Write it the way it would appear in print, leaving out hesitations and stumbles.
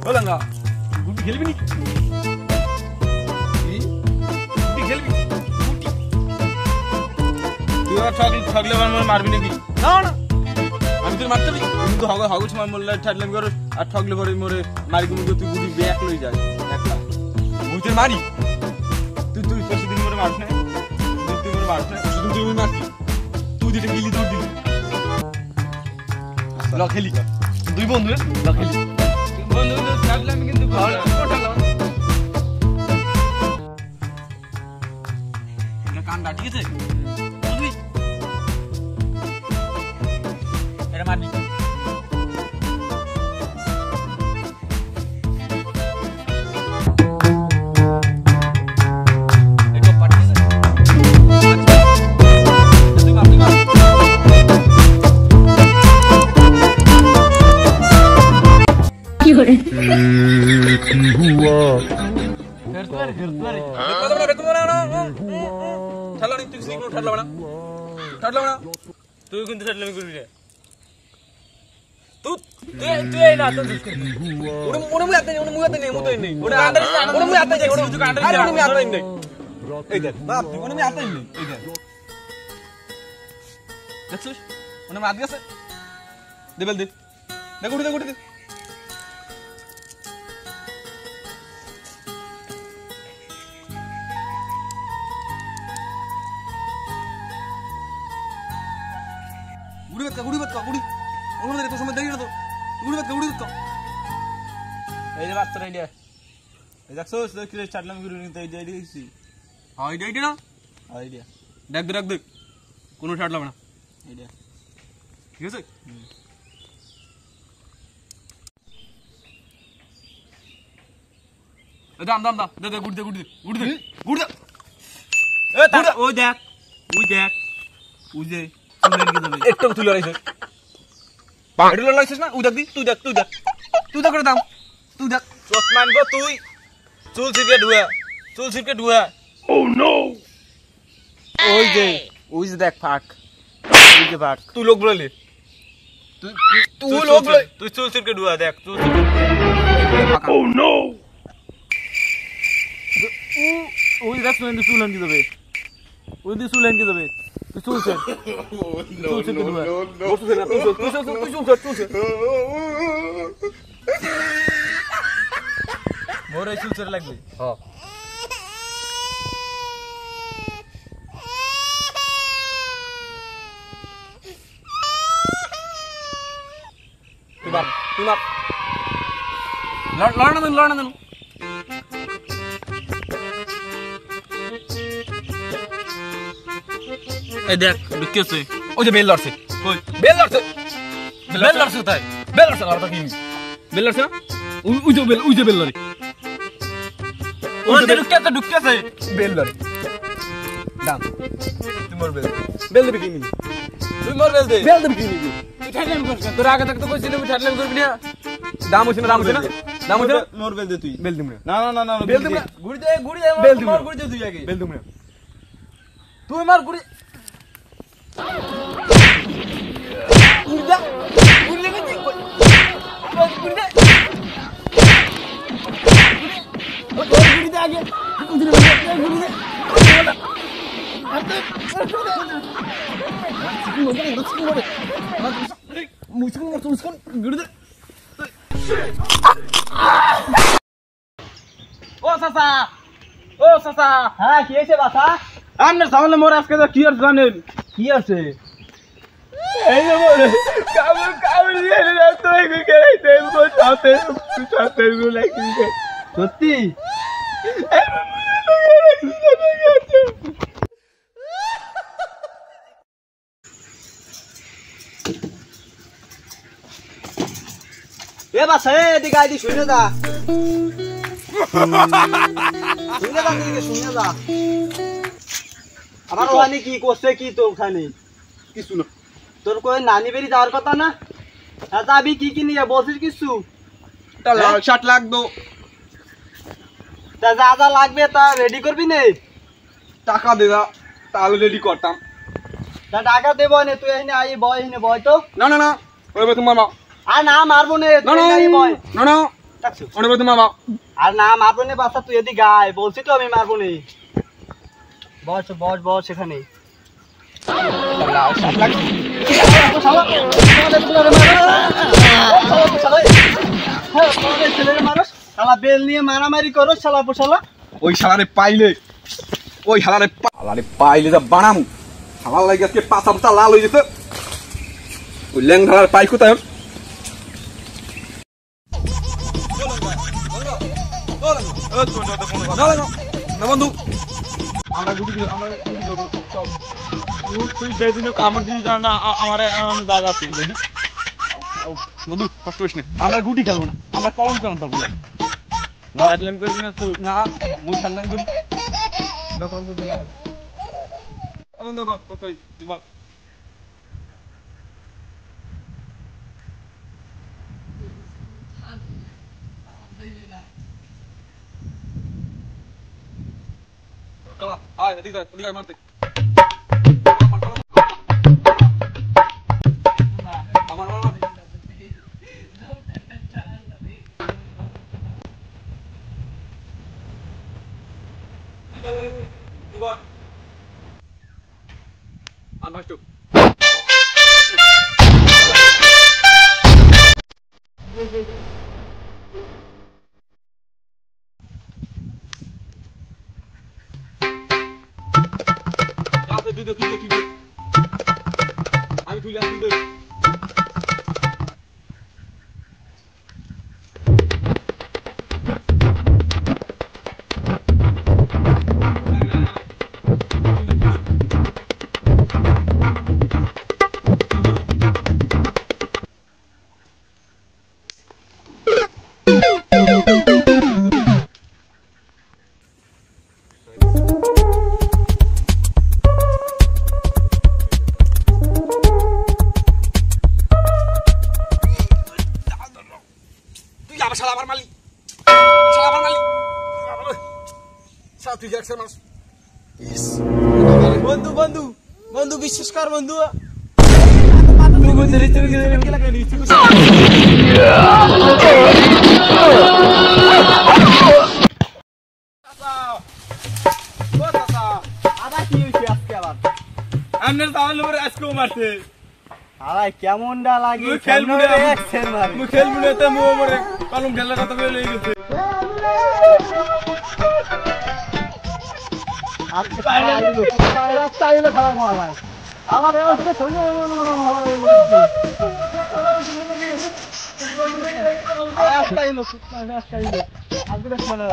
বলাঙ্গা গুটি খেলবি নি গুটি খেলবি তুই আর ঠগলে মারবি নাকি না না আমি তোর মারতে পারি কিন্তু হগছ মোল্লা ঠাটলাম করে আর ঠগলে পরে মোরে মারি কিন্তু তুই গুটি ব্যাক লই যাস একলা মুই তোর মারি তুই পরশুদিন মোরে মারছ না তুই মোরে মারছ না পরশুদিন তুই মারছি তুই যেটা গিলি তোর দিলি ল খেলি দুই বন্ধু ল খেলি বন্ধু ঠাটলাম কিন্তু কান্ডা ঠিক আছে বুঝবি এটা মারবি তুই কিন্তু ঠাটলামি করবি রে তুই না তো ওরে মুই আতে নেই মতই নেই ওরে মুই আতে যাই ওরে তুই কান্ডা আরে মুই আতে নেই এই দেখ বাপ তুই মুই আতে নেই এই দেখ দেখছিস ওরে মার দিয়েছে দেবেল দে দেখ উঠে দে গুড়ি বাত গুড়ি ওর মধ্যে তো সময় দেরি না তো গুড়ি বাত এই যে বাত আইডিয়া এই দেখছস দেখ কি চাটলাম গুড়ি নিতে আইডিয়া দিছি হ্যাঁ আইডিয়া না আইডিয়া দেখ কোনো ছাড়লাম না আইডিয়া ঠিক আছে দাম দে গুড়ি দে এ তা ওই দেখ ওই যে একটু তুলে রাইছিস এটা লাইছিস না তুই দেখ করে দাম তুই দেখ ওসমান গো তুই চুল ছিটকে ধুয়া ও নো ওই যে দেখ ফাক তুই লোক বলে তুই লোক বলে তুই চুল ছিটকে ধুয়া দেখ ও নো ওই দেখ চুল আনকি যাবে তুই চলছে মোরে চলছে লাগবে হ্যাঁ তুই বাপ লড়না দেন এই দেখ ঢুকিয়েছে ওই যে বেল লড়ছে তাই বেল লড়ছে আর কি বেল লড়ছে ওই যে বেল লড়ে ওই যে ঢুকিয়েছে বেল লড়ে দাম তুই মোর বেল দেবি কি নি তুই মোর বেল দেবি কি নি তুই ঠাটলামি করছিস তোর আগে থেকে তো কইছিলি আমি ঠাটলামি করবি না দাম হইছে না মোর বেল দে তুই বেল দিম না বেল দিম না গুড়ি দে মোর গুড়ি দে তুই আগে বেল দিম না তুই মার গুড়ি ও চাচা হ্যাঁ কি হয়েছে বাসা আপনার সামনে মোর আজকে কি আর জানেন কি আছে এই যে বলে কাবুল দিয়ে তো এই গেলাইতে সাথে লাগি সত্যি এ বাসা এদিকে আইদি শুনে যা শুনে যা আমার ওখানে কি করছে কি তো ওখানে কিছু না তোর কই নানি বেরি যাওয়ার কথা না যাবি কি নিয়ে বলছিস কিছু লাল শার্ট লাগতো তা যা লাগবে তা রেডি করবি নে টাকা দেবা তাহলে রেডি করতাম তা টাকা দেব না তুই এখানে আই বয় এখানে বয় তো না ওইবে তোমার মা আর না মারবো নে তুই আই বয় না অনেক বলতে মামা আর না মারবো না বাচ্চা, তুই এদিকে গায়, বলছি তো আমি মারবো নি। বস বস বস এখানে। শালা বেল নিয়ে মারামারি করো শালা পোশালা। ওই শালারে পাইলে যা বানামু শালা লাগে আজকে পাছা পাছা লাল হয়ে যেতে। ওই ল্যাং ধারার পাই কোথায় না বন্ধু আমরা গুটি তুই বেদিন আমার জিনিস জানা না আমার দাদা আছে বন্ধু কষ্ট করিস না, আমরা গুটি খেলবো না, আমরা কলম চালাতে পারবো না করবি না তুই না মুই ঠান্ডা করি মারতে আমি তুলে বন্ধু বন্ধু বন্ধু বিশ্বাস কর বন্ধু, আজকেও মারছে কেমনটা লাগে খেলবুড়ে কলম খেলার কথা বলে গেছে। আমার